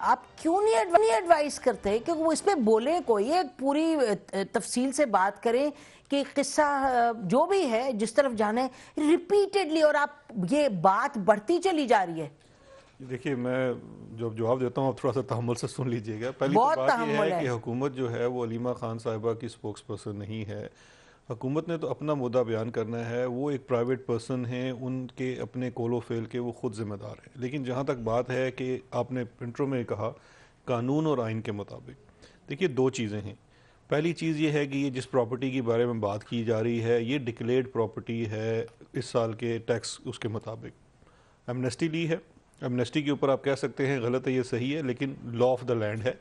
آپ کیوں نہیں ایڈوائز کرتے کہ وہ اس پہ بولیں، کوئی ایک پوری تفصیل سے بات کریں کہ قصہ جو بھی ہے جس طرف جانا ہے ریپیٹڈلی، اور آپ یہ بات بڑھتی چلی جا رہی ہے. دیکھیے میں جب جواب دیتا ہوں آپ تھوڑا سا تحمل سے سن لیجئے گا. پہلی تو بات یہ ہے کہ حکومت جو ہے وہ علیمہ خان صاحبہ کی سپوکس پرسن نہیں ہے. حکومت نے تو اپنا مدعا بیان کرنا ہے، وہ ایک پرائیویٹ پرسن ہیں، ان کے اپنے کول و فعل کے وہ خود ذمہ دار ہیں. لیکن جہاں تک بات ہے کہ آپ نے انٹرو میں کہا قانون اور آئین کے مطابق، دیکھیے دو چیزیں ہیں. پہلی چیز یہ ہے کہ یہ جس پراپرٹی کے بارے میں بات کی جا رہی ہے یہ ڈکلیئرڈ پراپرٹی ہے اس سال کے ٹیکس اس کے مطابق. ایمنسٹی لی ہے، ایمنسٹی کے اوپر آپ کہہ سکتے ہیں غلط ہے یہ صحیح ہے، لیکن لا آف دا لینڈ ہے.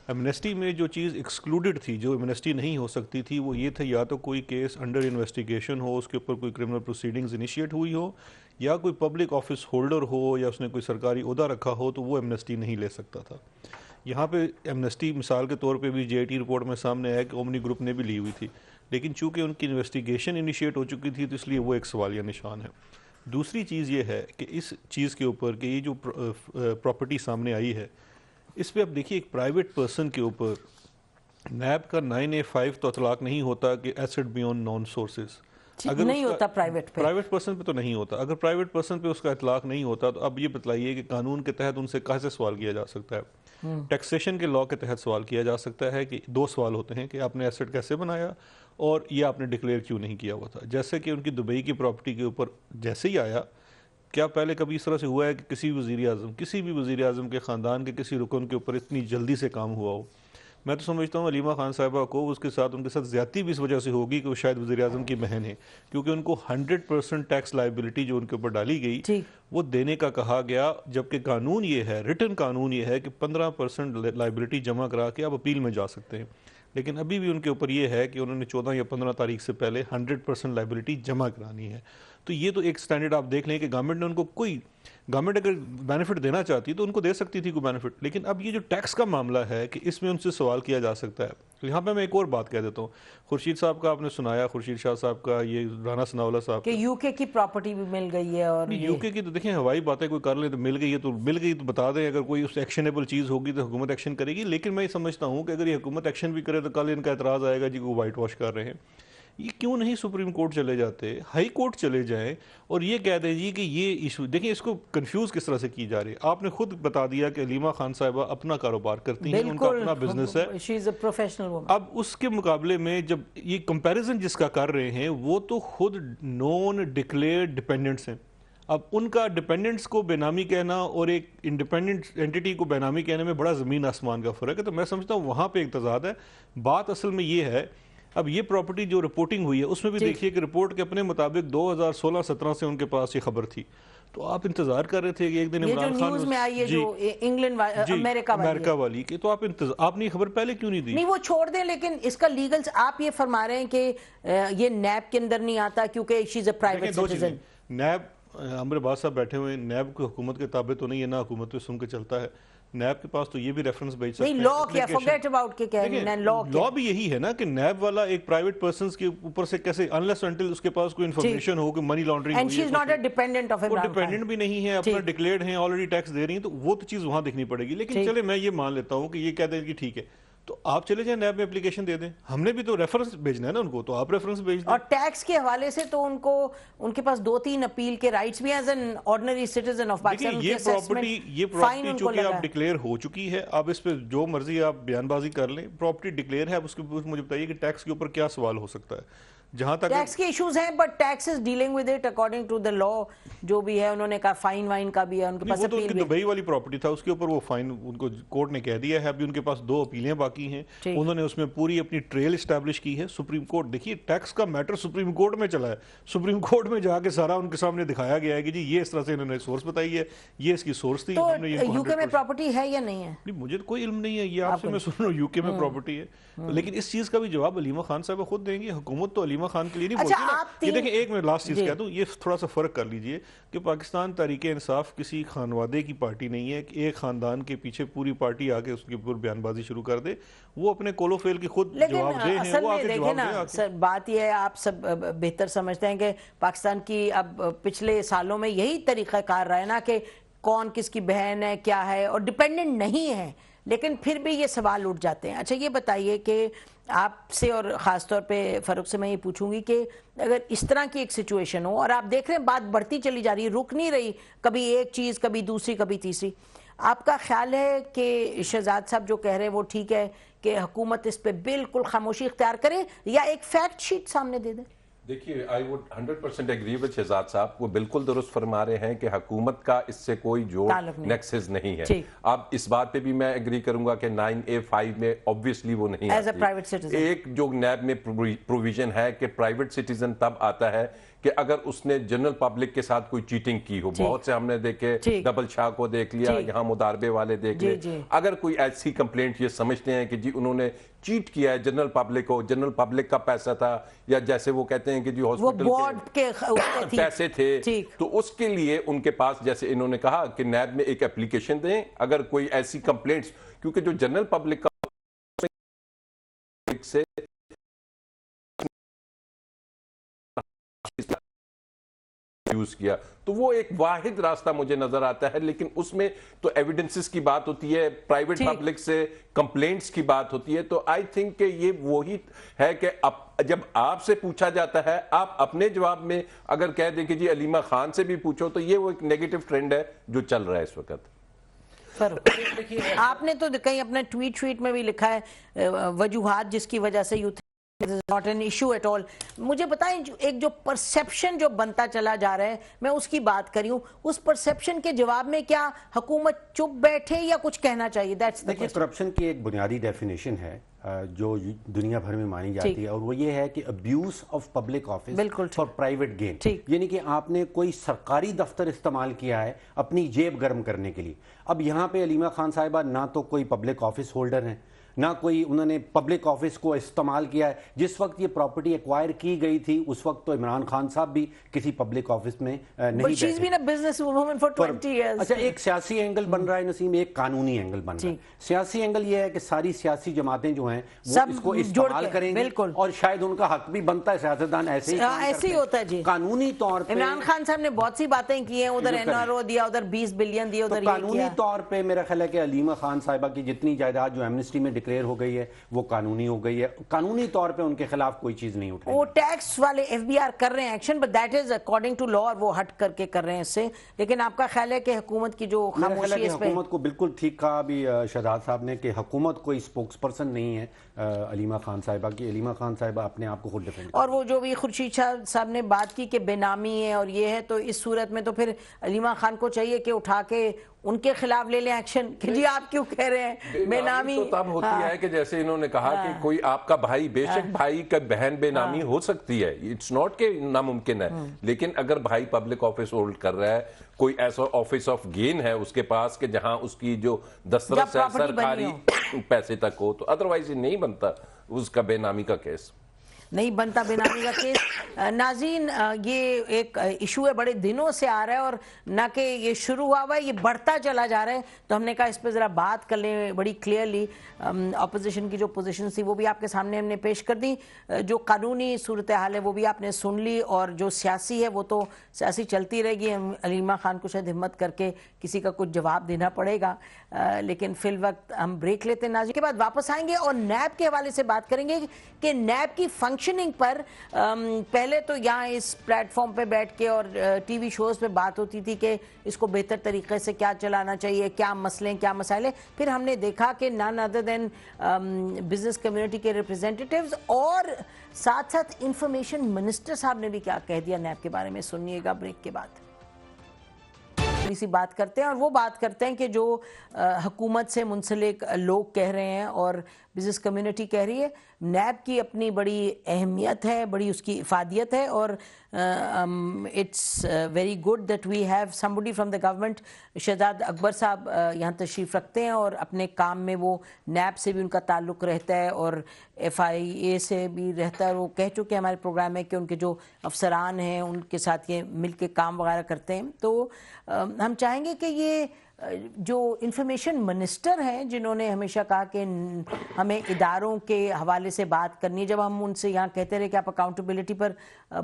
ایمنسٹی میں جو چیز ایکسکلوڈڈ تھی، جو ایمنسٹی نہیں ہو سکتی تھی، وہ یہ تھا یا تو کوئی کیس انڈر انویسٹیگیشن ہو، اس کے اوپر کوئی کرمنل پروسیڈنگز انیشیٹ ہوئی ہو، یا کوئی پبلک آفس ہولڈر ہو یا اس نے کوئی سرکاری عہدہ رکھا ہو، تو وہ ایمنسٹی نہیں لے سکتا تھا. یہاں پہ ایمنسٹی مثال کے طور پہ بھی جے ٹی رپورٹ میں سامنے آیا کہ اومنی گروپ نے بھی لی ہوئی تھی، لیکن چونکہ ان کی انویسٹیگیشن انیشیٹ ہو چکی تھی تو اس لیے وہ ایک سوالیہ نشان ہے. دوسری چیز یہ ہے کہ اس چیز کے اوپر کہ یہ جو پراپرٹی سامنے آئی ہے اس پہ اب دیکھیے ایک پرائیویٹ پرسن کے اوپر نیب کا 9A5 تو اطلاق نہیں ہوتا کہ ایسٹ بیون نون سورسز، اگر نہیں ہوتا پرائیویٹ پرسن پہ تو نہیں ہوتا. اگر پرائیویٹ پرسن پہ اس کا اطلاق نہیں ہوتا تو اب یہ بتلائیے کہ قانون کے تحت ان سے کیسے سوال کیا جا سکتا ہے. ٹیکسیشن کے لاء کے تحت سوال کیا جا سکتا ہے کہ دو سوال ہوتے ہیں کہ آپ نے ایسٹ کیسے بنایا اور یہ آپ نے ڈکلیئر کیوں نہیں کیا ہوا تھا. جیسے کہ ان کی دبئی کی پراپرٹی کے اوپر جیسے ہی آیا، کیا پہلے کبھی اس طرح سے ہوا ہے کہ کسی بھی وزیر اعظم کے خاندان کے کسی رکن کے اوپر اتنی جلدی سے کام ہوا ہو؟ میں تو سمجھتا ہوں علیمہ خان صاحبہ کو ان کے ساتھ زیادتی بھی اس وجہ سے ہوگی کہ وہ شاید وزیر اعظم کی بہن ہے، کیونکہ ان کو 100% ٹیکس لائبلٹی جو ان کے اوپر ڈالی گئی وہ دینے کا کہا گیا، جبکہ قانون یہ ہے، ریٹن قانون یہ ہے کہ 15% لائبلٹی جمع کرا کے آپ اپیل میں جا سکتے ہیں. لیکن ابھی بھی ان کے اوپر یہ ہے کہ انہوں نے 14 یا 15 تاریخ سے پہلے 100% لائبلٹی جمع کرانی ہے. تو یہ تو ایک سٹینڈرڈ آپ دیکھ لیں کہ گورنمنٹ نے ان کو گورنمنٹ اگر بینیفٹ دینا چاہتی تو ان کو دے سکتی تھی کوئی بینیفٹ. لیکن اب یہ جو ٹیکس کا معاملہ ہے کہ اس میں ان سے سوال کیا جا سکتا ہے. تو یہاں پہ میں ایک اور بات کہہ دیتا ہوں، خورشید صاحب کا آپ نے سنایا، خورشید شاہ صاحب کا، یہ رانا ثناءاللہ صاحب کہ یو کے کی پراپرٹی بھی مل گئی ہے. اور یو کے کی تو دیکھیں ہوائی باتیں کوئی کر لیں تو مل گئی تو بتا دیں، اگر کوئی اس ایکشنیبل چیز ہوگی تو حکومت ایکشن کرے گی. لیکن میں یہ سمجھتا ہوں کہ اگر یہ حکومت ایکشن بھی کرے تو کل ان کا اعتراض آئے گا جی کو وائٹ واش کر رہے ہیں. یہ کیوں نہیں سپریم کورٹ چلے جاتے، ہائی کورٹ چلے جائیں اور یہ کہہ دیں جی کہ یہ ایشو دیکھیں اس کو کنفیوز کس طرح سے کی جا رہی ہے. آپ نے خود بتا دیا کہ علیمہ خان صاحبہ اپنا کاروبار کرتی ہیں، ان کا اپنا بزنس ہے. اب اس کے مقابلے میں جب یہ کمپیریزن جس کا کر رہے ہیں وہ تو خود نون ڈکلیئرڈ ڈیپینڈنٹس ہیں. اب ان کا ڈیپینڈنٹس کو بے نامی کہنا اور ایک انڈیپینڈنٹ اینٹی کو بے نامی کہنے میں بڑا زمین آسمان کا فرق ہے. تو میں سمجھتا ہوں وہاں پہ ایک تضاد ہے. بات اصل میں یہ ہے، اب یہ پراپرٹی جو رپورٹنگ ہوئی ہے اس میں بھی دیکھیے کہ رپورٹ کے اپنے مطابق 2016-17 سے ان کے پاس یہ خبر تھی. تو آپ انتظار کر رہے تھے کہ ایک دن عمران خان نیوز میں آئی ہے جو انگلینڈ امریکہ والی کی، تو آپ نے یہ خبر پہلے کیوں نہیں دی؟ نہیں وہ چھوڑ دیں، لیکن اس کا لیگلز آپ یہ فرما رہے ہیں کہ یہ نیب کے اندر نہیں آتا کیونکہ شی از اے پرائیویٹ سٹیزن. نیب عمر عباس صاحب بیٹھے ہوئے ہیں، نیب کو حکومت کے تابع تو نہیں ہے، نہ حکومت تو سن کے چلتا ہے. نیب کے پاس تو یہ بھی ریفرنس بھیج سکتے ہیں. نہیں لا کیا forget about کے کہہ رہے ہیں، لا بھی یہی ہے نا کہ نیب والا ایک پرائیویٹ پرسنز کے اوپر سے کیسے unless until اس کے پاس کوئی انفارمیشن ہو کہ money laundering and she is not a dependent of وہ Imran Khan. ڈیپینڈنٹ بھی نہیں ہے، اپنا ڈکلیئرڈ ہیں، آلریڈی ٹیکس دے رہی ہیں، تو وہ تو چیز وہاں دیکھنی پڑے گی. لیکن چلے میں یہ مان لیتا ہوں کہ یہ کہہ دیں کہ ٹھیک ہے تو آپ چلے جائیں نیب میں اپلیکیشن دے دیں. ہم نے بھی تو ریفرنس بھیجنا ہے نا ان کو، تو آپ ریفرنس بھیج دیں. اور ٹیکس کے حوالے سے تو ان کے پاس 2-3 اپیل کے رائٹس بھی as an ordinary citizen of Pakistan. یہ پراپرٹی چونکہ اب ڈکلیئر ہو چکی ہے، اب اس پہ جو مرضی آپ بیان بازی کر لیں. پراپرٹی ڈکلیئر ہے، اب اس کے اوپر مجھے بتائیے کہ ٹیکس کے اوپر کیا سوال ہو سکتا ہے. جہاں تک ٹیکس کے ایشوز ہیں but tax is dealing with it according to the law. جو بھی ہے انہوں نے کہا فائن وائن کا بھی ہے ان کے پاس. وہ تو ان کی دبئی والی پراپرٹی تھا، اس کے اوپر وہ فائن ان کو کورٹ نے کہہ دیا ہے. ابھی ان کے پاس 2 اپیلیں باقی ہیں، انہوں نے اس میں پوری اپنی ٹریل اسٹیبلش کی ہے. سپریم کورٹ دیکھیے ٹیکس کا میٹر سپریم کورٹ میں چلا ہے، سپریم کورٹ میں جا کے سارا ان کے سامنے دکھایا گیا ہے کہ جی یہ اس طرح سے انہوں نے سورس بتائی ہے، یہ اس کی سورس تھی. تو یو کے میں پراپرٹی ہے یا نہیں ہے؟ مجھے کوئی علم نہیں ہے، یہ آپ سے میں سن رہا ہوں یو کے میں پراپرٹی ہے. لیکن اس چیز کا بھی جواب علیمہ خان صاحب خود دیں گے. حکومت تو علیمہ خان کے لیے نہیں بولتی نا. یہ دیکھیں ایک میں لاسٹ چیز کہہ دوں، یہ تھوڑا سا فرق کر لیجئے کہ پاکستان تحریک انصاف کسی خانوادے کی پارٹی نہیں ہے کہ ایک خاندان کے پیچھے پوری پارٹی آ کے اس کے اوپر بیان بازی شروع کر دے. وہ اپنے کول و فعل کی خود جواب دے ہیں، وہ آگے جواب دے. بات یہ ہے، آپ سب بہتر سمجھتے ہیں کہ پاکستان کی اب پچھلے سالوں میں یہی طریقہ کار رہا ہے نا کہ کون کس کی بہن ہے کیا ہے اور ڈیپینڈنٹ نہیں ہے، لیکن پھر بھی یہ سوال اٹھ جاتے ہیں. اچھا یہ بتائیے کہ آپ سے اور خاص طور پہ فاروق سے میں یہ پوچھوں گی کہ اگر اس طرح کی ایک سچویشن ہو اور آپ دیکھ رہے ہیں بات بڑھتی چلی جا رہی ہے، رک نہیں رہی، کبھی ایک چیز کبھی دوسری کبھی تیسری، آپ کا خیال ہے کہ شہزاد صاحب جو کہہ رہے ہیں وہ ٹھیک ہے کہ حکومت اس پہ بالکل خاموشی اختیار کرے یا ایک فیکٹ شیٹ سامنے دے دے؟ دیکھیے I would 100% agree with Shahzad صاحب، وہ بالکل درست فرما رہے ہیں کہ حکومت کا اس سے کوئی جوڑ نیکسس نہیں ہے. اب اس بات پہ بھی میں ایگری کروں گا کہ 9A5 میں obviously وہ نہیں آتی. ایک جو نیب میں پروویژن ہے کہ پرائیویٹ سٹیزن تب آتا ہے کہ اگر اس نے جنرل پبلک کے ساتھ کوئی چیٹنگ کی ہو. بہت سے ہم نے دیکھے، ڈبل شاہ کو دیکھ لیا، یہاں مداربے والے دیکھ لیں. اگر کوئی ایسی کمپلینٹ یہ سمجھتے ہیں کہ جی انہوں نے چیٹ کیا ہے جنرل پبلک کو، جنرل پبلک کا پیسہ تھا، یا جیسے وہ کہتے ہیں کہ جی ہاسپٹل کے پیسے تھے، تو اس کے لیے ان کے پاس جیسے انہوں نے کہا کہ نیب میں ایک اپلیکیشن دیں اگر کوئی ایسی کمپلینٹس، کیونکہ جو جنرل پبلک کا سے یوز کیا تو وہ ایک واحد راستہ مجھے نظر آتا ہے. لیکن اس میں تو ایویڈنسز کی بات ہوتی ہے، پرائیویٹ پبلک سے کمپلینٹس کی بات ہوتی ہے. تو آئی تھنک کہ یہ وہی ہے کہ جب آپ سے پوچھا جاتا ہے آپ اپنے جواب میں اگر کہہ دیں کہ جی علیمہ خان سے بھی پوچھو، تو یہ وہ ایک نیگیٹو ٹرینڈ ہے جو چل رہا ہے اس وقت. آپ نے تو کہیں اپنے ٹویٹ میں بھی لکھا ہے وجوہات جس کی وجہ سے not an issue at all. مجھے بتائیں ایک جو پرسیپشن جو بنتا چلا جا رہا ہے، میں اس کی بات کری ہوں، اس پرسیپشن کے جواب میں کیا حکومت چپ بیٹھے یا کچھ کہنا چاہیے؟ دیکھیں کرپشن کی ایک بنیادی ڈیفینیشن ہے جو دنیا بھر میں مانی جاتی ہے، اور وہ یہ ہے کہ abuse of public office for private gain. یعنی کہ آپ نے کوئی سرکاری دفتر استعمال کیا ہے اپنی جیب گرم کرنے کے لیے. اب یہاں پہ علیمہ خان صاحبہ نہ تو کوئی پبلک آفس ہولڈر ہیں، نہ کوئی انہوں نے پبلک آفس کو استعمال کیا ہے. جس وقت یہ پراپرٹی ایکوائر کی گئی تھی اس وقت تو عمران خان صاحب بھی کسی پبلک آفس میں نہیں بیٹھے. اچھا ایک سیاسی اینگل بن رہا ہے نسیم، ایک قانونی اینگل بن رہا ہے. سیاسی اینگل یہ ہے کہ ساری سیاسی جماعتیں جو ہیں وہ اس کو استعمال کریں گے، اور شاید ان کا حق بھی بنتا ہے، سیاستدان ایسے ہی ہوتا ہے. قانونی طور پہ عمران خان صاحب نے بہت سی باتیں کی ہیں، ادھر NRO دیا، ادھر 20 بلین دیا، ادھر قانونی طور پہ میرا خیال ہے کہ علیمہ خان صاحبہ کی جتنی جائیداد جو ایمنسٹی میں ڈکلیئر ہو گئی ہے وہ قانونی ہو گئی ہے. قانونی طور پہ ان کے خلاف کوئی چیز نہیں اٹھائی. وہ ٹیکس والے FBR کر رہے ہیں action, but that is according to law, اور وہ ہٹ کر کے کر رہے ہیں اس سے. لیکن آپ کا خیال ہے کہ حکومت کی جو خاموشی ہے اس پہ؟ حکومت کو بالکل ٹھیک کہا ابھی شہزاد صاحب نے کہ حکومت کوئی اسپوکس پرسن نہیں ہے علیمہ خان صاحبہ کی. علیمہ خان صاحبہ اپنے آپ کو خود ڈیفینڈ. اور وہ جو بھی خورشید شاہ صاحب نے بات کی کہ بے نامی ہے اور یہ ہے، تو اس صورت میں تو پھر علیمہ خان کو چاہیے کہ اٹھا کے ان کے خلاف لے لیں ایکشن کہ جی آپ کیوں کہہ رہے ہیں بے نامی. تو تب ہوتی ہے کہ جیسے انہوں نے کہا کہ کوئی آپ کا بھائی، بے شک بھائی کا بہن بے نامی ہو سکتی ہے، اٹس ناٹ کہ ناممکن ہے، لیکن اگر بھائی پبلک آفس ہولڈ کر رہا ہے، کوئی ایسا آفس آف گین ہے اس کے پاس کہ جہاں اس کی جو دسترس ہے سرکاری پیسے تک ہو، تو ادروائز نہیں بنتا اس کا بے نامی کا کیس. نہیں بنتا بے نامی کا کیس. ناظرین یہ ایک ایشو ہے بڑے دنوں سے آ رہا ہے، اور نہ کہ یہ شروع ہوا ہوا ہے، یہ بڑھتا چلا جا رہا ہے. تو ہم نے کہا اس پہ ذرا بات کر لیں بڑی کلیئرلی. اپوزیشن کی جو پوزیشن تھی وہ بھی آپ کے سامنے ہم نے پیش کر دی، جو قانونی صورتحال ہے وہ بھی آپ نے سن لی، اور جو سیاسی ہے وہ تو سیاسی چلتی رہے گی. علیمہ خان کو شاید ہمت کر کے کسی کا کچھ جواب دینا پڑے گا، لیکن فی الوقت ہم بریک لیتے ہیں. ناظرین کے بعد واپس آئیں گے اور نیب کے حوالے سے بات کریں گے کہ نیب کی فنکشننگ پر پہلے تو یہاں اس پلیٹ فارم پہ بیٹھ کے اور ٹی وی شوز پہ بات ہوتی تھی کہ اس کو بہتر طریقے سے کیا چلانا چاہیے، کیا مسئلے کیا مسائل ہیں. پھر ہم نے دیکھا کہ none other than business community کے ریپرزینٹیٹیوز اور ساتھ ساتھ انفارمیشن منسٹر صاحب نے بھی کیا کہہ دیا نیب کے بارے میں. سنیے گا بریک کے بعد. سی بات کرتے ہیں اور وہ بات کرتے ہیں کہ جو حکومت سے منسلک لوگ کہہ رہے ہیں اور بزنس کمیونٹی کہہ رہی ہے. نیب کی اپنی بڑی اہمیت ہے، بڑی اس کی افادیت ہے، اور it's very good that we have somebody from the government. Shahzad Akbar صاحب یہاں تشریف رکھتے ہیں اور اپنے کام میں وہ نیب سے بھی ان کا تعلق رہتا ہے اور FIA سے بھی رہتا ہے. وہ کہہ چکے ہیں ہمارے پروگرام میں کہ ان کے جو افسران ہیں ان کے ساتھ یہ مل کے کام وغیرہ کرتے ہیں. تو ہم چاہیں گے کہ یہ جو انفارمیشن منسٹر ہیں جنہوں نے ہمیشہ کہا کہ ہمیں اداروں کے حوالے سے بات کرنی ہے، جب ہم ان سے یہاں کہتے رہے کہ آپ اکاؤنٹیبلٹی پر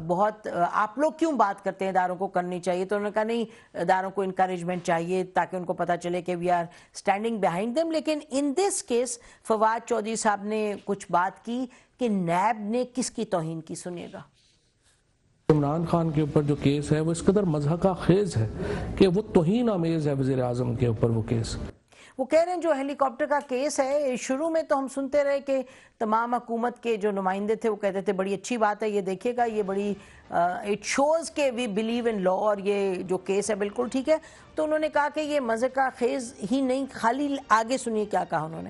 بہت آپ لوگ کیوں بات کرتے ہیں، اداروں کو کرنی چاہیے، تو انہوں نے کہا نہیں، اداروں کو انکریجمنٹ چاہیے تاکہ ان کو پتہ چلے کہ we are standing behind them. لیکن in this case Fawad Chaudhry صاحب نے کچھ بات کی کہ نیب نے کس کی توہین کی، سنیے گا. عمران خان کے اوپر جو کیس ہے وہ اس قدر مضحکہ خیز ہے کہ وہ توہین آمیز ہے وزیر اعظم کے اوپر وہ کیس. وہ کہہ رہے ہیں جو ہیلی کاپٹر کا کیس ہے، شروع میں تو ہم سنتے رہے کہ تمام حکومت کے جو نمائندے تھے وہ کہتے تھے بڑی اچھی بات ہے، یہ دیکھیے گا، یہ بڑی اٹ شوز کہ وی بلیو ان لا، اور یہ جو کیس ہے بالکل ٹھیک ہے. تو انہوں نے کہا کہ یہ مضحکہ خیز ہی نہیں، خالی آگے سنیے کیا کہا انہوں نے.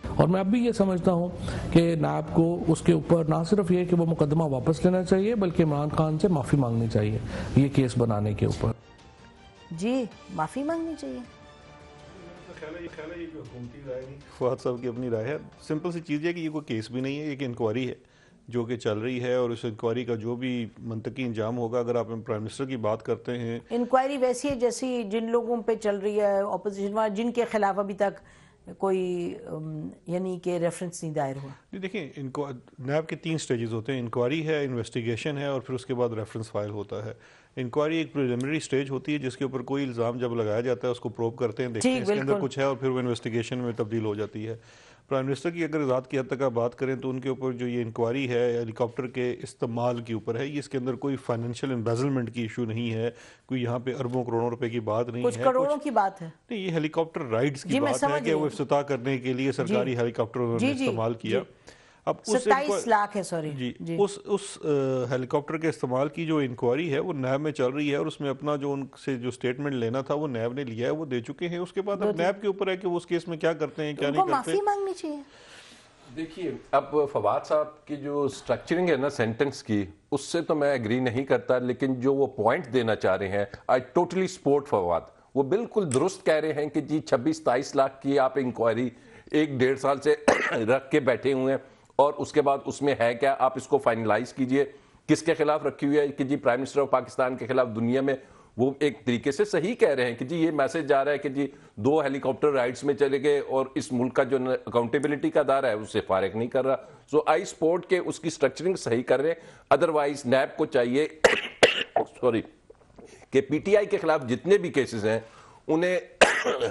اور میں اب بھی یہ سمجھتا ہوں کہ نیب کو اس کے اوپر نہ صرف یہ کہ وہ مقدمہ واپس لینا چاہیے بلکہ عمران خان سے معافی مانگنی چاہیے یہ کیس بنانے کے اوپر. جی معافی مانگنی چاہیے. فواد صاحب کی اپنی رائے ہے. سمپل سی چیز ہے کہ یہ کوئی کیس بھی نہیں ہے، ایک انکوائری ہے جو کہ چل رہی ہے، اور اس انکوائری کا جو بھی منطقی انجام ہوگا، اگر آپ پرائم منسٹر کی بات کرتے ہیں، انکوائری ویسی ہے جیسی جن لوگوں پہ چل رہی ہے اپوزیشن والے، جن کے خلاف ابھی تک کوئی یعنی کہ ریفرنس نہیں دائر ہوا. دیکھیں نیب کے 3 سٹیجز ہوتے ہیں، انکوائری ہے، انویسٹیگیشن ہے، اور پھر اس کے بعد ریفرنس فائل ہوتا ہے. انکوائری ایک پریلیمنری سٹیج ہوتی ہے جس کے اوپر کوئی الزام جب لگایا جاتا ہے اس کو پروب کرتے ہیں، دیکھتے ہیں اس کے اندر کچھ ہے، اور پھر وہ انویسٹیگیشن میں تبدیل ہو جاتی ہے. پرائم منسٹر کی اگر ذات کی حد تک آپ بات کریں تو ان کے اوپر جو یہ انکوائری ہے ہیلی کاپٹر کے استعمال کے اوپر ہے، یہ اس کے اندر کوئی فائنینشیل امبیزلمنٹ کی ایشو نہیں ہے، کوئی یہاں پہ اربوں کروڑوں روپے کی بات نہیں ہے، کچھ کروڑوں کی بات ہے. نہیں، یہ ہیلی کاپٹر رائڈز کی بات ہے کہ وہ افتتاح کرنے کے لیے سرکاری ہیلی کاپٹر انہوں نے استعمال کیا. اب 27 لاکھ ہے، سوری جی اس ہیلی کاپٹر کے استعمال کی جو انکوائری ہے وہ نیب میں چل رہی ہے، اور اس میں اپنا جو ان سے جو سٹیٹمنٹ لینا تھا وہ نیب نے لیا ہے، وہ دے چکے ہیں. اس کے بعد اب نیب کے اوپر ہے کہ وہ اس کیس میں کیا کرتے ہیں کیا نہیں کرتے. معافی مانگنی چاہیے. دیکھیے اب فواد صاحب کی جو سٹرکچرنگ ہے نا سینٹنس کی، اس سے تو میں ایگری نہیں کرتا، لیکن جو وہ پوائنٹ دینا چاہ رہے ہیں آئی ٹوٹلی سپورٹ فواد. وہ بالکل درست کہہ رہے ہیں کہ جی 26-27 لاکھ کی آپ انکوائری 1-1.5 سال سے رکھ کے بیٹھے ہوئے ہیں، اور اس کے بعد اس میں ہے کیا، آپ اس کو فائنلائز کیجئے. کس کے خلاف رکھی ہوئی ہے کہ g prime minister of Pakistan کے خلاف. دنیا میں وہ ایک طریقے سے صحیح کہہ رہے ہیں کہ جی یہ میسج جا رہا ہے کہ جی 2 ہیلی کاپٹر رائڈز میں چلے گئے اور اس ملک کا جو اکاؤنٹیبلٹی کا ادارہ ہے اس سے فارغ نہیں کر رہا. سو آئی سپورٹ کے اس کی سٹرکچرنگ صحیح کر رہے ہیں. ادروائز نیب کو چاہیے کہ پی ٹی آئی کے خلاف جتنے بھی کیسز ہیں انہیں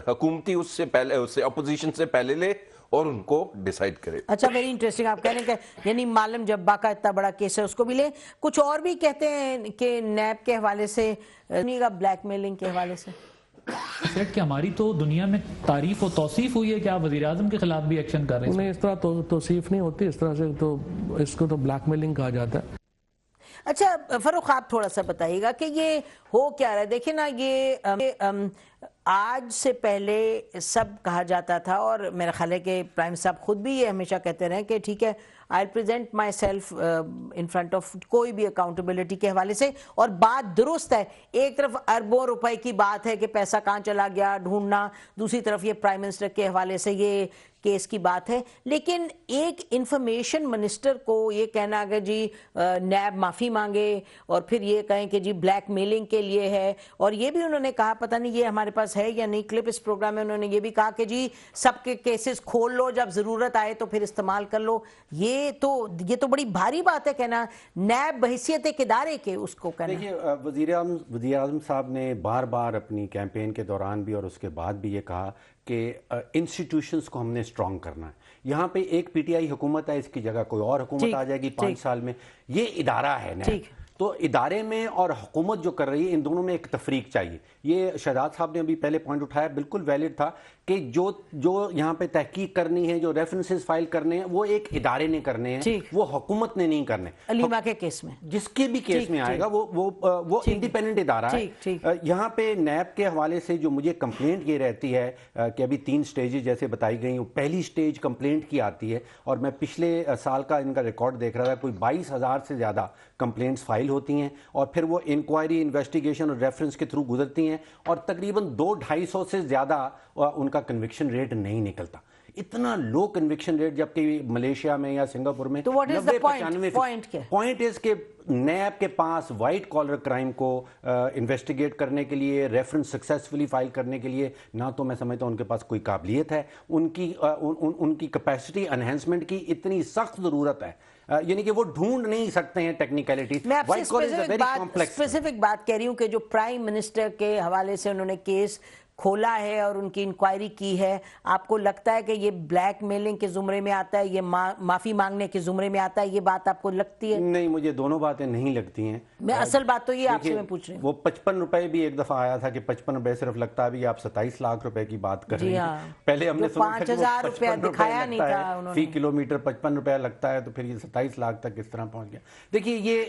حکومتی اس سے پہلے، اس سے اپوزیشن سے پہلے لے اور ان کو ڈیسائیڈ کرے. اچھا، ویری انٹرسٹنگ. آپ کہہ رہے ہیں کہ یعنی معلم جبا کا اتنا بڑا کیس ہے اس کو بھی لیں. کچھ اور بھی کہتے ہیں کہ نیب کے حوالے سے، بلیک میلنگ کے حوالے سے سیٹ کہ ہماری تو دنیا میں تعریف و توصیف ہوئی ہے کہ آپ وزیر اعظم کے خلاف بھی ایکشن کر رہے ہیں. نہیں، اس طرح توصیف نہیں ہوتی، اس طرح سے تو اس کو تو بلیک میلنگ کہا جاتا ہے. اچھا فاروق، آپ تھوڑا سا بتائیے گا کہ یہ ہو کیا رہا ہے. دیکھیں نا، یہ آج سے پہلے سب کہا جاتا تھا، اور میرا خیال ہے کہ پرائم صاحب خود بھی یہ ہمیشہ کہتے رہے کہ ٹھیک ہے I'll present myself in front of کوئی بھی اکاؤنٹیبلٹی کے حوالے سے. اور بات درست ہے، ایک طرف اربوں روپے کی بات ہے کہ پیسہ کہاں چلا گیا ڈھونڈنا، دوسری طرف یہ پرائم منسٹر کے حوالے سے یہ کیس کی بات ہے. لیکن ایک انفارمیشن منسٹر کو یہ کہنا کہ جی نیب معافی مانگے، اور پھر یہ کہیں کہ جی بلیک میلنگ کے لیے ہے، اور یہ بھی انہوں نے کہا، پتہ نہیں یہ ہمارے پاس ہے یا نہیں کلپ اس پروگرام میں، انہوں نے یہ بھی کہا کہ جی سب کے کیسز کھول لو، جب ضرورت آئے تو پھر استعمال کر لو. یہ تو بڑی بھاری بات ہے کہنا نیب بحیثیت ایک ادارے کے اس کو کہنا. دیکھیے وزیر اعظم صاحب نے بار بار اپنی کیمپین کے دوران بھی اور اس کے بعد بھی یہ کہا کہ انسٹیٹیوشنز کو ہم نے اسٹرانگ کرنا ہے. یہاں پہ ایک پی ٹی آئی حکومت ہے، اس کی جگہ کوئی اور حکومت آ جائے گی 5 سال میں. یہ ادارہ ہے نیب، تو ادارے میں اور حکومت جو کر رہی ہے ان دونوں میں ایک تفریق چاہیے. یہ شہزاد صاحب نے ابھی پہلے پوائنٹ اٹھایا، بالکل ویلڈ تھا کہ جو یہاں پہ تحقیق کرنی ہے، جو ریفرنسز فائل کرنے ہیں، وہ ایک ادارے نے کرنے ہیں، وہ حکومت نے نہیں کرنے. علیمہ کے کیس میں جس کے بھی کیس میں آئے گا وہ انڈیپینڈنٹ ادارہ ہے. یہاں پہ نیب کے حوالے سے جو مجھے کمپلینٹ یہ رہتی ہے کہ ابھی 3 سٹیجز جیسے بتائی گئی، پہلی سٹیج کمپلینٹ کی آتی ہے، اور میں پچھلے سال کا ان کا ریکارڈ دیکھ رہا تھا، کوئی 22,000 سے زیادہ کمپلینٹس فائل ہوتی ہیں، اور پھر وہ انکوائری، انویسٹیگیشن اور ریفرنس کے تھرو گزرتی ہیں، اور تقریباً 200-250 سے زیادہ ان کا کنوکشن ریٹ نہیں نکلتا. اتنا لو کنوکشن ریٹ، جبکہ ملیشیا میں یا سنگاپور میں تو what is the point کیا؟ پوائنٹ اس کہ نیب کے پاس وائٹ کالر کرائم کو انویسٹیگیٹ کرنے کے لیے، ریفرنس سکسیسفلی فائل کرنے کے لیے نہ تو میں سمجھتا ہوں ان کے پاس کوئی قابلیت ہے، ان کی کیپیسٹی انہینسمنٹ کی اتنی سخت ضرورت ہے، یعنی کہ وہ ڈھونڈ نہیں سکتے ہیں ٹیکنیکلٹی. میں آپ سے اسپیسیفک بات کہہ رہی ہوں کہ جو پرائم منسٹر کے حوالے سے انہوں نے کیس کھولا ہے اور ان کی انکوائری کی ہے، آپ کو لگتا ہے کہ یہ بلیک میلنگ کے زمرے میں آتا ہے، یہ معافی مانگنے کے زمرے میں آتا ہے؟ یہ بات آپ کو لگتی ہے؟ نہیں، مجھے دونوں باتیں نہیں لگتی ہیں. میں اصل بات تو یہ آپ سے میں پوچھ رہی ہوں. وہ 55 روپے بھی ایک دفعہ آیا تھا کہ 55 روپے صرف لگتا ہے، ابھی آپ 27 لاکھ روپے کی بات کر رہے ہیں. پہلے ہم نے سنا 5000 روپے دکھایا نہیں تھا فی کلومیٹر 55 روپے لگتا ہے، تو پھر یہ 27 لاکھ تک کس طرح پہنچ گیا؟ دیکھیے، یہ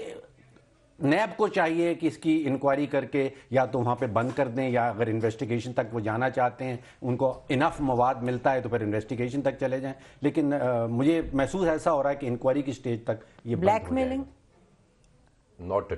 نیب کو چاہیے کہ اس کی انکوائری کر کے یا تو وہاں پہ بند کر دیں، یا اگر انویسٹیگیشن تک وہ جانا چاہتے ہیں، ان کو انف مواد ملتا ہے تو پھر انویسٹیگیشن تک چلے جائیں. لیکن مجھے محسوس ایسا ہو رہا ہے کہ انکوائری کی سٹیج تک یہ black mailing not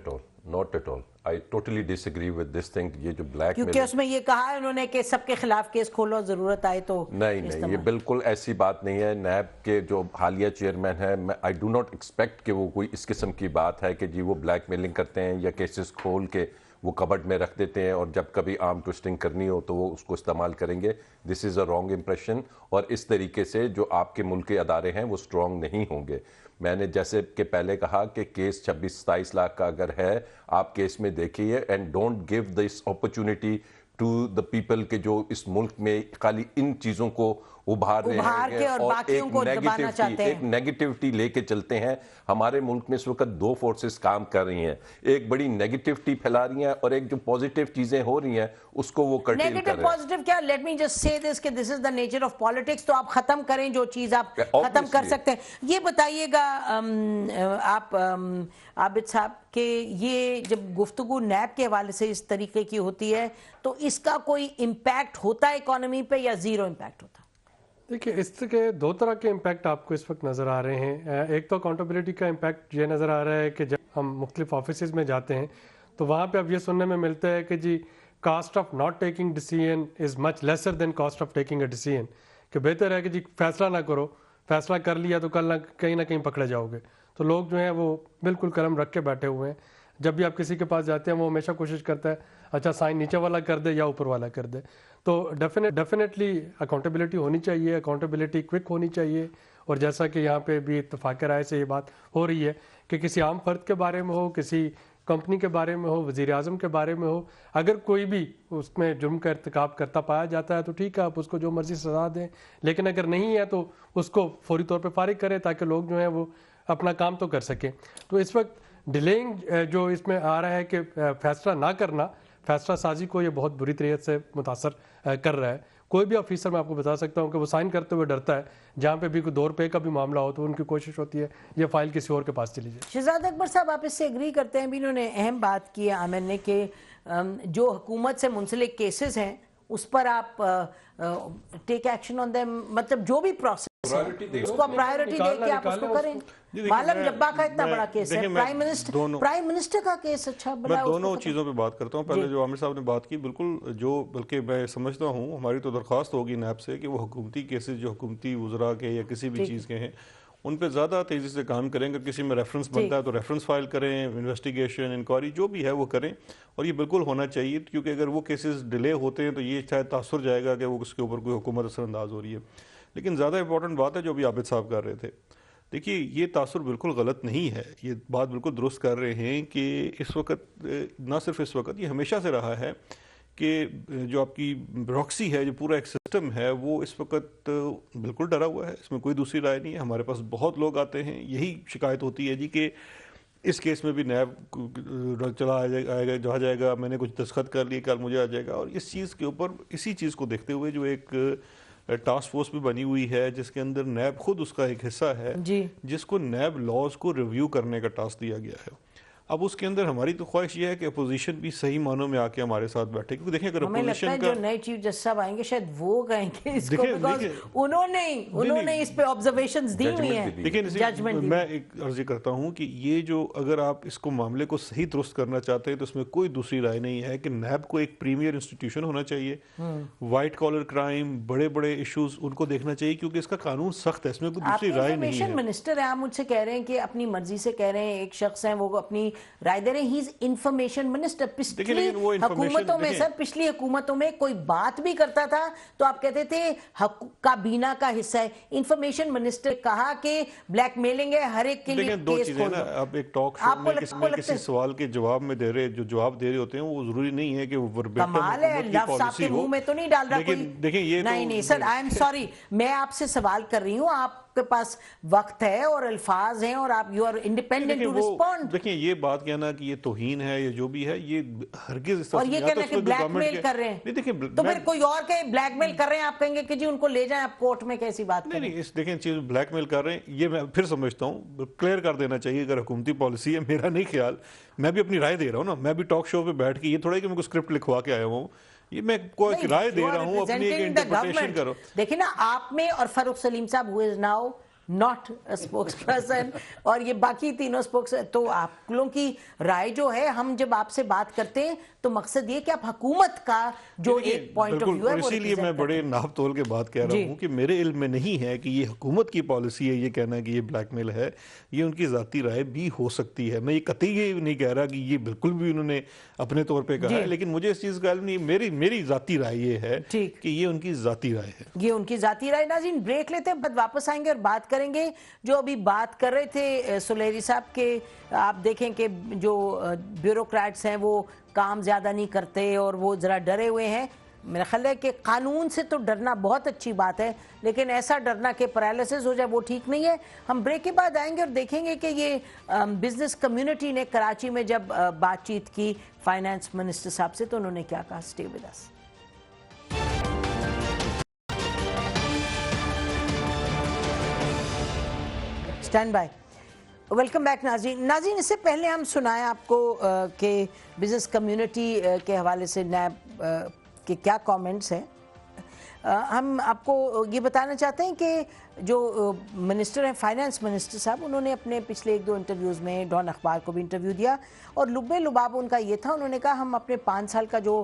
at all. I totally disagree with this thing. یہ جو بلیک میلنگ، کیونکہ اس میں یہ کہا ہے انہوں نے کہ سب کے خلاف کیس کھولو، ضرورت آئے تو. نہیں، یہ بالکل ایسی بات نہیں ہے. نیب کے جو حالیہ چیئرمین ہیں، I do not expect کہ وہ کوئی اس قسم کی بات ہے کہ جی وہ بلیک میلنگ کرتے ہیں یا کیسز کھول کے وہ کبڈ میں رکھ دیتے ہیں اور جب کبھی آرم ٹوسٹنگ کرنی ہو تو وہ اس کو استعمال کریں گے. دس از اے رانگ امپریشن، اور اس طریقے سے جو آپ کے ملک کے ادارے ہیں وہ اسٹرانگ نہیں ہوں گے. میں نے جیسے کہ پہلے کہا کہ کیس 26-27 لاکھ کا اگر ہے، آپ کیس میں دیکھیے، and don't give this opportunity to the people کہ جو اس ملک میں خالی ان چیزوں کو ابھار رہے ہیں اور ایک نیگیٹیوٹی لے کے چلتے ہیں. ہمارے ملک میں اس وقت دو فورسز کام کر رہی ہیں، ایک بڑی نیگیٹیوٹی پھیلا رہی ہیں اور ایک جو پازیٹیو چیزیں ہو رہی ہیں اس کو وہ کرٹیل کر رہے ہیں. نیگیٹیو پازیٹیو کیا؟ لیٹ می جسٹ سے دس کہ دس از دا نیچر آف پالیٹکس. تو آپ ختم کریں جو چیز آپ ختم کر سکتے ہیں. یہ بتائیے گا آپ عابد صاحب کہ یہ جب گفتگو نیب کے حوالے سے اس طریقے کی ہوتی ہے تو اس کا کوئی امپیکٹ ہوتا ہے اکانومی پہ یا زیرو امپیکٹ ہوتا ہے؟ دیکھیے، اس کے دو طرح کے امپیکٹ آپ کو اس وقت نظر آ رہے ہیں. ایک تو اکاؤنٹیبلٹی کا امپیکٹ یہ نظر آ رہا ہے کہ جب ہم مختلف آفیسز میں جاتے ہیں تو وہاں پہ اب یہ سننے میں ملتا ہے کہ جی cost of not taking decision is much lesser than cost of taking a decision, کہ بہتر ہے کہ جی فیصلہ نہ کرو، فیصلہ کر لیا تو کل نہ کہیں پکڑے جاؤ گے. تو لوگ جو ہیں وہ بالکل قلم رکھ کے بیٹھے ہوئے ہیں. جب بھی آپ کسی کے پاس جاتے ہیں وہ ہمیشہ کوشش کرتا ہے اچھا سائن نیچے والا کر دے یا اوپر والا کر دے. تو ڈیفینیٹلی اکاؤنٹیبلٹی ہونی چاہیے، اکاؤنٹیبلٹی کوئک ہونی چاہیے. اور جیسا کہ یہاں پہ بھی اتفاق رائے سے یہ بات ہو رہی ہے کہ کسی عام فرد کے بارے میں ہو، کسی کمپنی کے بارے میں ہو، وزیر اعظم کے بارے میں ہو، اگر کوئی بھی اس میں جرم کا ارتکاب کرتا پایا جاتا ہے تو ٹھیک ہے، آپ اس کو جو مرضی سزا دیں، لیکن اگر نہیں ہے تو اس کو فوری طور پہ فارغ کریں تاکہ لوگ جو ہیں وہ اپنا کام تو کر سکیں. تو اس وقت ڈیلینگ جو اس میں آ رہا ہے کہ فیصلہ نہ کرنا، فیصلہ سازی کو یہ بہت بری طریقے سے متاثر کر رہا ہے. کوئی بھی آفیسر میں آپ کو بتا سکتا ہوں کہ وہ سائن کرتے ہوئے ڈرتا ہے. جہاں پہ بھی کوئی 2 روپے کا بھی معاملہ ہو تو ان کی کوشش ہوتی ہے یہ فائل کسی اور کے پاس چلی جائے. شہزاد اکبر صاحب، آپ اس سے ایگری کرتے ہیں؟ بھی انہوں نے اہم بات کی ہے عامر نے کہ جو حکومت سے منسلک کیسز ہیں اس پر آپ ٹیک ایکشن آن دیم، مطلب جو بھی پروسیس اس کو پرائیورٹی دے کے آپ اس کو کریں. معلم جبا کا اتنا بڑا کیس ہے، پرائم منسٹر کا کیس. اچھا، میں دونوں چیزوں پہ بات کرتا ہوں. پہلے جو عامر صاحب نے بات کی بالکل بلکہ میں سمجھتا ہوں ہماری تو درخواست ہوگی نیب سے کہ وہ حکومتی کیسز جو حکومتی وزراء کے یا کسی بھی چیز کے ہیں ان پہ زیادہ تیزی سے کام کریں. اگر کسی میں ریفرنس بنتا ہے تو ریفرنس فائل کریں، انویسٹیگیشن، انکوائری جو بھی ہے وہ کریں. اور یہ بالکل ہونا چاہیے کیونکہ اگر وہ کیسز ڈیلے ہوتے ہیں تو یہ شاید تاثر جائے گا کہ وہ اس کے اوپر کوئی حکومت اثر انداز ہو رہی ہے. لیکن زیادہ امپورٹنٹ بات ہے جو ابھی عابد صاحب کر رہے تھے. دیکھیے، یہ تاثر بالکل غلط نہیں ہے، یہ بات بالکل درست کر رہے ہیں کہ اس وقت، نہ صرف اس وقت، یہ ہمیشہ سے رہا ہے کہ جو آپ کی بیوروکریسی ہے، جو پورا ایک سسٹم ہے، وہ اس وقت بالکل ڈرا ہوا ہے. اس میں کوئی دوسری رائے نہیں ہے. ہمارے پاس بہت لوگ آتے ہیں، یہی شکایت ہوتی ہے جی کہ اس کیس میں بھی نیب چلا جائے گا، میں نے کچھ دستخط کر لیے، کل مجھے آ جائے گا. اور اس چیز کے اوپر، اسی چیز کو دیکھتے ہوئے جو ایک ٹاسک فورس بھی بنی ہوئی ہے جس کے اندر نیب خود اس کا ایک حصہ ہے، جس کو نیب لاز کو ریویو کرنے کا ٹاسک دیا گیا ہے. اب اس کے اندر ہماری تو خواہش یہ ہے کہ اپوزیشن بھی صحیح معنوں میں آ کے ہمارے ساتھ بیٹھے، کیونکہ دیکھیں اگر اپوزیشن کا جو نئے چیف جسٹس صاحب آئیں گے شاید وہ کہیں گے اس کو، بیکاز انہوں نے اس پہ آبزرویشنز دی ہوئی ہیں، لیکن میں ایک عرض کرتا ہوں کہ یہ جو اگر آپ اس کو معاملے کو صحیح درست کرنا چاہتے ہیں تو اس میں کوئی دوسری رائے نہیں ہے کہ نیب کو ایک پریمیئر انسٹیٹیوشن ہونا چاہیے، وائٹ کالر کرائم، بڑے بڑے ایشوز ان کو دیکھنا چاہیے، کیونکہ اس کا قانون سخت ہے، اس میں کوئی دوسری رائے نہیں ہے۔ انفارمیشن منسٹر ہیں، آپ مجھ سے کہہ رہے ہیں کہ اپنی مرضی سے کہہ رہے ہیں، ایک شخص ہیں وہ اپنی رائے دے رہے ہیں، ہی از انفارمیشن منسٹر۔ پچھلی حکومتوں میں سر، پچھلی حکومتوں میں کوئی بات بھی کرتا تھا تو آپ کہتے تھے کابینہ کا حصہ ہے۔ انفارمیشن منسٹر کہا کہ بلیک میلنگ ہے، ہر ایک کے لیے دو چیزیں نا، آپ ایک ٹاک شو میں کسی سوال کے جواب میں دے رہے، جو جواب دے رہے ہوتے ہیں وہ ضروری نہیں ہے کہ وہ وربیٹم کمال ہے، لفظ آپ کے منہ میں تو نہیں ڈال رہا کوئی۔ دیکھیں یہ نہیں سر، آئی ایم سوری، میں آپ سے سوال کر رہی ہوں، آپ کے پاس وقت ہے اور الفاظ ہیں اور آپ you are independent to respond. دیکھیں یہ بات کہنا کہ یہ توہین ہے یا جو بھی ہے، یہ ہرگز اس طرح اور یہ کہنا کہ بلیک میل کر رہے ہیں، تو پھر کوئی اور کہ بلیک میل کر رہے ہیں، آپ کہیں گے کہ جی ان کو لے جائیں آپ کورٹ میں، کیسی بات کریں؟ نہیں، دیکھیں چیز بلیک میل کر رہے ہیں، یہ میں پھر سمجھتا ہوں کلیئر کر دینا چاہیے، اگر حکومتی پالیسی ہے، میرا نہیں خیال، میں بھی اپنی رائے دے رہا ہوں نا، میں بھی ٹاک شو پہ بیٹھ کے، یہ تھوڑا ہے کہ میں کو اسکرپٹ لکھوا کے آیا ہوں، یہ میں کوئی رائے دے رہا ہوں، اپنی ایک انٹرپریٹیشن کرو۔ دیکھیں نا، آپ میں اور فاروق سلیم صاحب who is now not a spokesperson اور یہ باقی تینوں اسپوکس، تو آپ لوگوں کی رائے جو ہے، ہم جب آپ سے بات کرتے ہیں تو مقصد یہ کہ آپ حکومت کا جو ایک پوائنٹ آف ویو ہے، اسی لیے میں بڑے ناپ تول کے بات کہہ رہا ہوں کہ میرے علم میں نہیں ہے کہ یہ حکومت کی پالیسی ہے یہ کہنا کہ یہ بلیک میل ہے، یہ ان کی ذاتی رائے بھی ہو سکتی ہے، میں یہ قطعی نہیں کہہ رہا کہ یہ بالکل بھی انہوں نے اپنے طور پہ کہا ہے، لیکن مجھے اس چیز کا علم نہیں، میری ذاتی رائے یہ ہے کہ یہ ان کی ذاتی رائے ہے، یہ ان کی ذاتی رائے۔ ناظرین بریک لیتے ہیں، بعد واپس آئیں گے اور بات کریں گے جو ابھی بات کر رہے تھے سلیری صاحب کے، آپ دیکھیں کہ جو بیوروکریٹس ہیں وہ کام زیادہ نہیں کرتے اور وہ ذرا ڈرے ہوئے ہیں۔ میرا خیال ہے کہ قانون سے تو ڈرنا بہت اچھی بات ہے، لیکن ایسا ڈرنا کہ پیرالائسس ہو جائے وہ ٹھیک نہیں ہے۔ ہم بریک کے بعد آئیں گے اور دیکھیں گے کہ یہ بزنس کمیونٹی نے کراچی میں جب بات چیت کی فائنانس منسٹر صاحب سے تو انہوں نے کیا کہا۔ Stay with us. Stand by, welcome back ناظرین۔ اس سے پہلے ہم سنائیں آپ کو کہ بزنس کمیونٹی کے حوالے سے نیب کے کیا کامنٹس ہیں۔ ہم آپ کو یہ بتانا چاہتے ہیں کہ جو منسٹر ہیں فائنانس منسٹر صاحب، انہوں نے اپنے پچھلے 1-2 انٹرویوز میں ڈان اخبار کو بھی انٹرویو دیا اور لبے لباب ان کا یہ تھا، انہوں نے کہا ہم اپنے 5 سال کا جو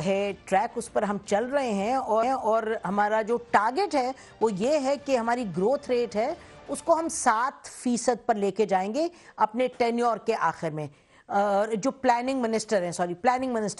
ہے ٹریک اس پر ہم چل رہے ہیں اور ہمارا جو ٹارگٹ ہے وہ یہ ہے کہ ہماری گروتھ ریٹ ہے اس کو ہم 7% پر لے کے جائیں گے اپنے ٹینیور کے آخر میں۔ جو پلاننگ منسٹر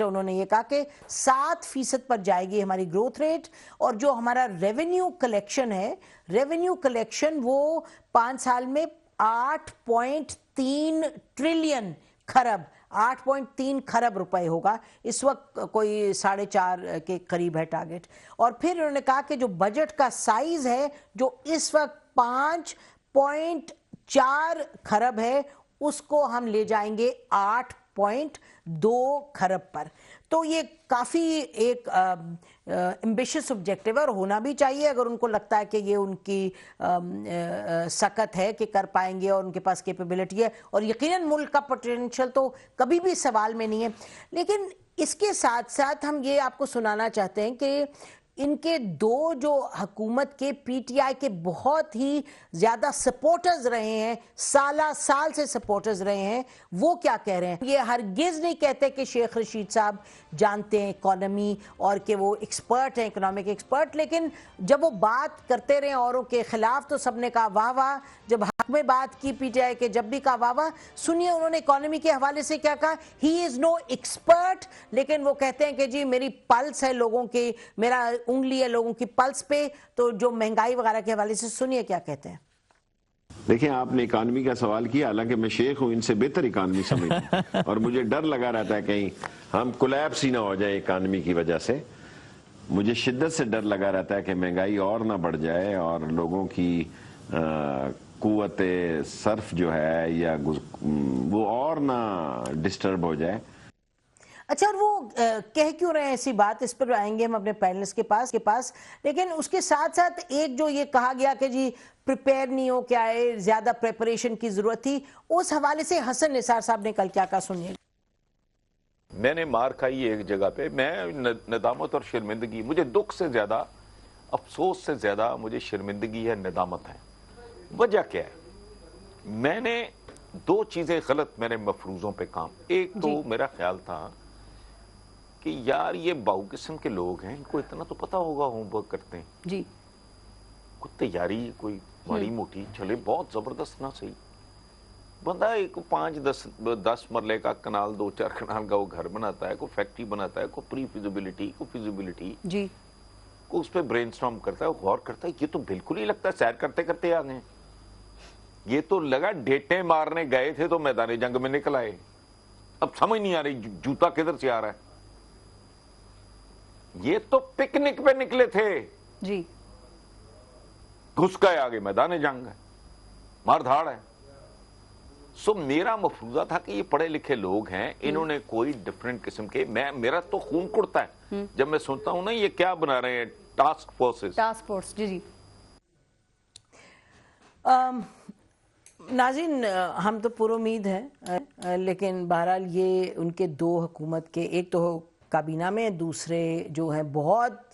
انہوں نے یہ کہا کہ 7% پر جائے گی ہماری گروتھ ریٹ، اور جو ہمارا ریونیو کلیکشن ہے، ریونیو کلیکشن وہ 5 سال میں 8.3 ٹریلین خرب 8.3 خرب روپے ہوگا، اس وقت کوئی 4.5 کے قریب ہے ٹارگٹ۔ اور پھر انہوں نے کہا کہ جو بجٹ کا سائز ہے جو اس وقت 5.4 خرب ہے، اس کو ہم لے جائیں گے 8.2 خرب پر۔ تو یہ کافی ایک ایمبیشس آبجیکٹیو ہے اور ہونا بھی چاہیے اگر ان کو لگتا ہے کہ یہ ان کی سکت ہے کہ کر پائیں گے اور ان کے پاس کیپیبلٹی ہے، اور یقیناً ملک کا پوٹینشیل تو کبھی بھی سوال میں نہیں ہے۔ لیکن اس کے ساتھ ساتھ ہم یہ آپ کو سنانا چاہتے ہیں کہ ان کے 2 جو حکومت کے پی ٹی آئی کے بہت ہی زیادہ سپورٹرز رہے ہیں، سال سے سپورٹرز رہے ہیں، وہ کیا کہہ رہے ہیں۔ یہ ہرگز نہیں کہتے کہ شیخ رشید صاحب جانتے ہیں اکانومی اور کہ وہ ایکسپرٹ ہیں، اکنامک ایکسپرٹ، لیکن جب وہ بات کرتے رہے اوروں کے خلاف تو سب نے کہا واہ واہ، جب حق میں بات کی پی ٹی آئی کے جب بھی کہا واہ واہ۔ سنیے انہوں نے اکانومی کے حوالے سے کیا کہا۔ ہی از نو ایکسپرٹ، لیکن وہ کہتے ہیں کہ جی میری پلس ہے لوگوں کی، میرا انگلی ہے لوگوں کی پلس پہ۔ تو جو مہنگائی وغیرہ کے حوالے سے سنیے کیا کہتے ہیں۔ دیکھیں آپ نے اکانومی کا سوال کیا، حالانکہ میں شیخ ہوں، ان سے بہتر اکانومی سمجھتا ہوں اور مجھے ڈر لگا رہتا ہے کہیں ہم کولیپس ہی نہ ہو جائے اکانومی کی وجہ سے۔ مجھے شدت سے ڈر لگا رہتا ہے کہ مہنگائی اور نہ بڑھ جائے اور لوگوں کی قوت صرف جو ہے یا وہ اور نہ ڈسٹرب ہو جائے۔ اچھا، اور وہ کہہ کیوں رہے ہیں ایسی بات، اس پر آئیں گے ہم اپنے پینلسٹ کے پاس، لیکن اس کے ساتھ ساتھ ایک جو یہ کہا گیا کہ جی پریپیئر نہیں ہو کیا ہے، زیادہ پریپریشن کی ضرورت تھی، اس حوالے سے حسن نثار صاحب نے کل کیا کہا، سنیے. میں نے مار کھائی ایک جگہ پہ، میں ندامت اور شرمندگی، مجھے دکھ سے زیادہ، افسوس سے زیادہ مجھے شرمندگی ہے، ندامت ہے. وجہ کیا ہے؟ میں نے دو چیزیں غلط میرے مفروضوں پہ کام. ایک تو میرا خیال تھا کہ یار یہ باؤ قسم کے لوگ ہیں، ان کو اتنا تو پتا ہوگا ہوم ورک کرتے ہیں جی، کوئی تیاری کوئی ماڑی موٹی چلے، بہت زبردست نہ صحیح بندہ ایک 5-10 مرلے کا کنال 2-4 کنال کا وہ گھر بناتا ہے، کوئی فیکٹری بناتا ہے، کوئی پری فیزیبلٹی کوئی فیزیبلٹی جی، کوئی اس پہ برین سٹارم کرتا ہے، غور کرتا ہے. یہ تو بالکل ہی لگتا ہے سیر کرتے کرتے آ گئے. یہ تو لگا ڈیٹیں مارنے گئے تھے تو میدان جنگ میں نکل آئے. اب سمجھ نہیں آ رہی جوتا کدھر سے آ رہا ہے. یہ تو پکنک پہ نکلے تھے جی، گھس گئے آگے میدان جنگ ہے، مار دھاڑ ہے. سو میرا مفروضہ تھا کہ یہ پڑھے لکھے لوگ ہیں، انہوں نے کوئی ڈیفرنٹ قسم کے، میرا تو خون کڑتا ہے جب میں سنتا ہوں نا یہ کیا بنا رہے ہیں ٹاسک فورس جی جی. ناظرین، ہم تو پر امید ہیں، لیکن بہرحال یہ ان کے دو حکومت کے، ایک تو کابینہ میں، دوسرے جو ہیں بہت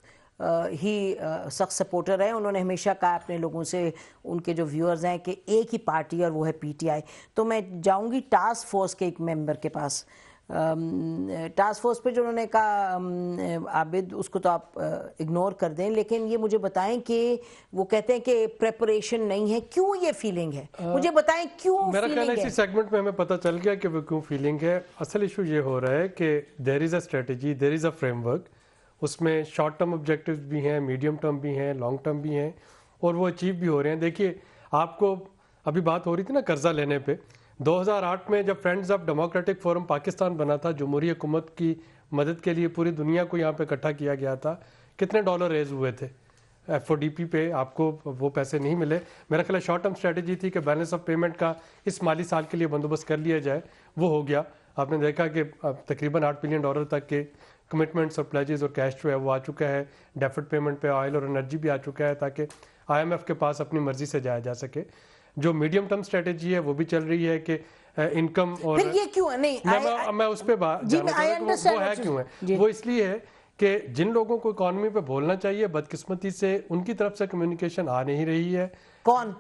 ہی سخت سپورٹر ہیں. انہوں نے ہمیشہ کہا اپنے لوگوں سے، ان کے جو ویورز ہیں، کہ ایک ہی پارٹی اور وہ ہے پی ٹی آئی. تو میں جاؤں گی ٹاسک فورس کے ایک ممبر کے پاس. ٹاسک فورس پہ جو انہوں نے کہا، عابد اس کو تو آپ اگنور کر دیں، لیکن یہ مجھے بتائیں کہ وہ کہتے ہیں کہ پریپریشن نہیں ہے، کیوں یہ فیلنگ ہے؟ مجھے بتائیں کیوں فیلنگ ہے. میرا خیال ہے اسی سیگمنٹ میں ہمیں پتہ چل گیا کہ وہ کیوں فیلنگ ہے. اصل ایشو یہ ہو رہا ہے کہ there is a strategy, there is a framework. اس میں شارٹ ٹرم آبجیکٹیوز بھی ہیں، میڈیم ٹرم بھی ہیں، لانگ ٹرم بھی ہیں، اور وہ اچیو بھی ہو رہے ہیں. دیکھیے، آپ کو ابھی بات ہو رہی تھی نا قرضہ لینے پہ. 2008 میں جب friends of democratic forum Pakistan بنا تھا، جمہوری حکومت کی مدد کے لیے پوری دنیا کو یہاں پہ اکٹھا کیا گیا تھا. کتنے ڈالر ریز ہوئے تھے ایف او ڈی پی پہ؟ آپ کو وہ پیسے نہیں ملے. میرا خیال ہے شارٹ ٹرم اسٹریٹجی تھی کہ بیلنس آف پیمنٹ کا اس مالی سال کے لیے بندوبست کر لیا جائے. وہ ہو گیا. آپ نے دیکھا کہ تقریباً $8 بلین تک کے کمٹمنٹس اور پلیجز اور کیش جو ہے وہ آ چکا ہے. ڈیفرڈ پیمنٹ پہ آئل اور انرجی بھی آ چکا ہے تاکہ آئی ایم ایف کے پاس اپنی مرضی سے جایا جا سکے. جو میڈیم ٹرم اسٹریٹجی ہے وہ بھی چل رہی ہے کہ انکم، اور یہ کیوں نہیں، میں اس پہ بات وہ ہے کیوں ہے. وہ اس لیے ہے کہ جن لوگوں کو اکانومی پہ بولنا چاہیے، بدقسمتی سے ان کی طرف سے کمیونیکیشن آ نہیں رہی ہے. کون؟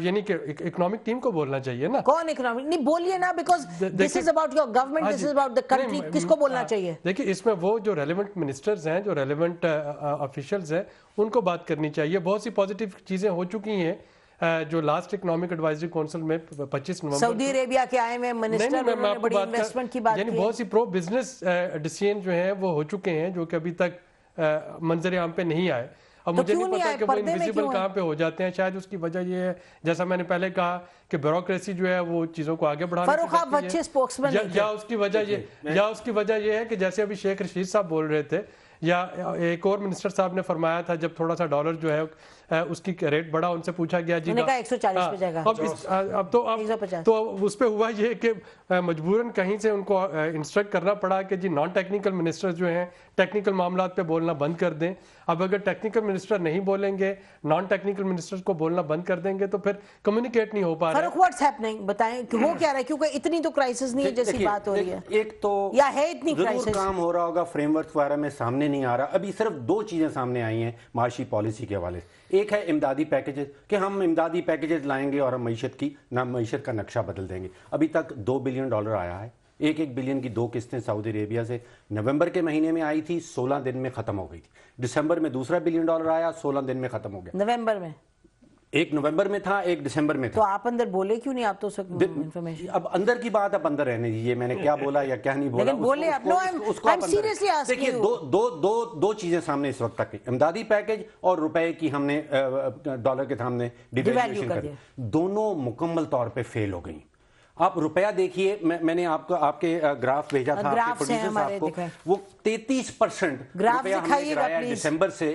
یعنی کہ اکنامک ٹیم کو بولنا چاہیے نا. کون اکنامک؟ نہیں بولیے نا، because this is about your government, this is about the country. کس کو بولنا چاہیے؟ دیکھیے، اس میں وہ جو ریلیونٹ منسٹرز ہیں، جو ریلیونٹ آفیشلز ہیں، ان کو بات کرنی چاہیے. بہت سی پازیٹیو چیزیں ہو چکی ہیں. جو لاسٹ اکنامک ایڈوائزری کونسل میں 25 نومبر سعودی عربیہ کے آئے ہوئے منسٹر، انہوں نے بڑی انویسٹمنٹ کی بات کی، یعنی بہت سی پرو بزنس ڈیسیژن جو ہیں وہ ہو چکے ہیں جو کہ ابھی تک منظر عام پہ نہیں آئے. اب مجھے نہیں پتا کہ وہ انویزیبل کہاں پہ ہو جاتے ہیں. شاید اس کی وجہ یہ ہے، جیسا میں نے پہلے کہا، کہ بیوروکریسی جو ہے وہ چیزوں کو آگے بڑھانے یا اس کی وجہ یہ ہے کہ جیسے ابھی شیخ رشید صاحب بول رہے تھے، یا ایک اور منسٹر صاحب نے فرمایا تھا جب تھوڑا سا ڈالر جو ہے اس کی ریٹ بڑھا، ان سے پوچھا گیا جی 140 پہ جائے گا. اب تو اس پہ ہوا یہ کہ مجبوراً کہیں سے ان کو انسٹرکٹ کرنا پڑا کہ جی نان ٹیکنیکل منسٹر جو ہیں ٹیکنیکل معاملات پہ بولنا بند کر دیں. اب اگر ٹیکنیکل منسٹر نہیں بولیں گے، نان ٹیکنیکل منسٹر کو بولنا بند کر دیں گے، تو پھر کمیونیکیٹ نہیں ہو پا رہا. واٹس ہیپننگ بتائیں کہ ہو کیا رہا ہے، کیونکہ اتنی تو کرائسس نہیں ہے جیسی بات ہو رہی ہے. ایک تو یا ہے اتنی کرائسس، ضرور کام ہو رہا ہوگا، فریم ورک وغیرہ میں سامنے نہیں آ رہا. ابھی صرف 2 چیزیں سامنے آئی ہیں معاشی پالیسی کے حوالے سے. ایک ہے امدادی پیکیجز، کہ ہم امدادی پیکیجز لائیں گے اور ہم معیشت کا نقشہ بدل دیں گے. ابھی تک $2 بلین آیا ہے. 1 بلین کی 2 قسطیں سعودی عربیہ سے نومبر کے مہینے میں آئی تھی، 16 دن میں ختم ہو گئی تھی. دسمبر میں دوسرا $1 بلین آیا، 16 دن میں ختم ہو گیا. نومبر میں ایک نومبر میں تھا، ایک دسمبر میں تھا. تو آپ اندر بولے کیوں نہیں؟ آپ تو انفارمیشن، اب اندر کی بات آپ اندر رہنے دیجیے، میں نے کیا بولا یا کیا نہیں بولا لیکن بولے آپ. No I am seriously asking you. دو چیزیں سامنے اس وقت تک، امدادی پیکج اور روپے کی ہم نے ڈالر کے سامنے ڈیویلیویشن کر دی، دونوں مکمل طور پہ فیل ہو گئی. آپ روپیہ دیکھیے، میں نے آپ کے گراف بھیجا تھا پروڈیوسر صاحب کو، وہ 33% روپیہ ہم نے گرایا دسمبر سے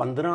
15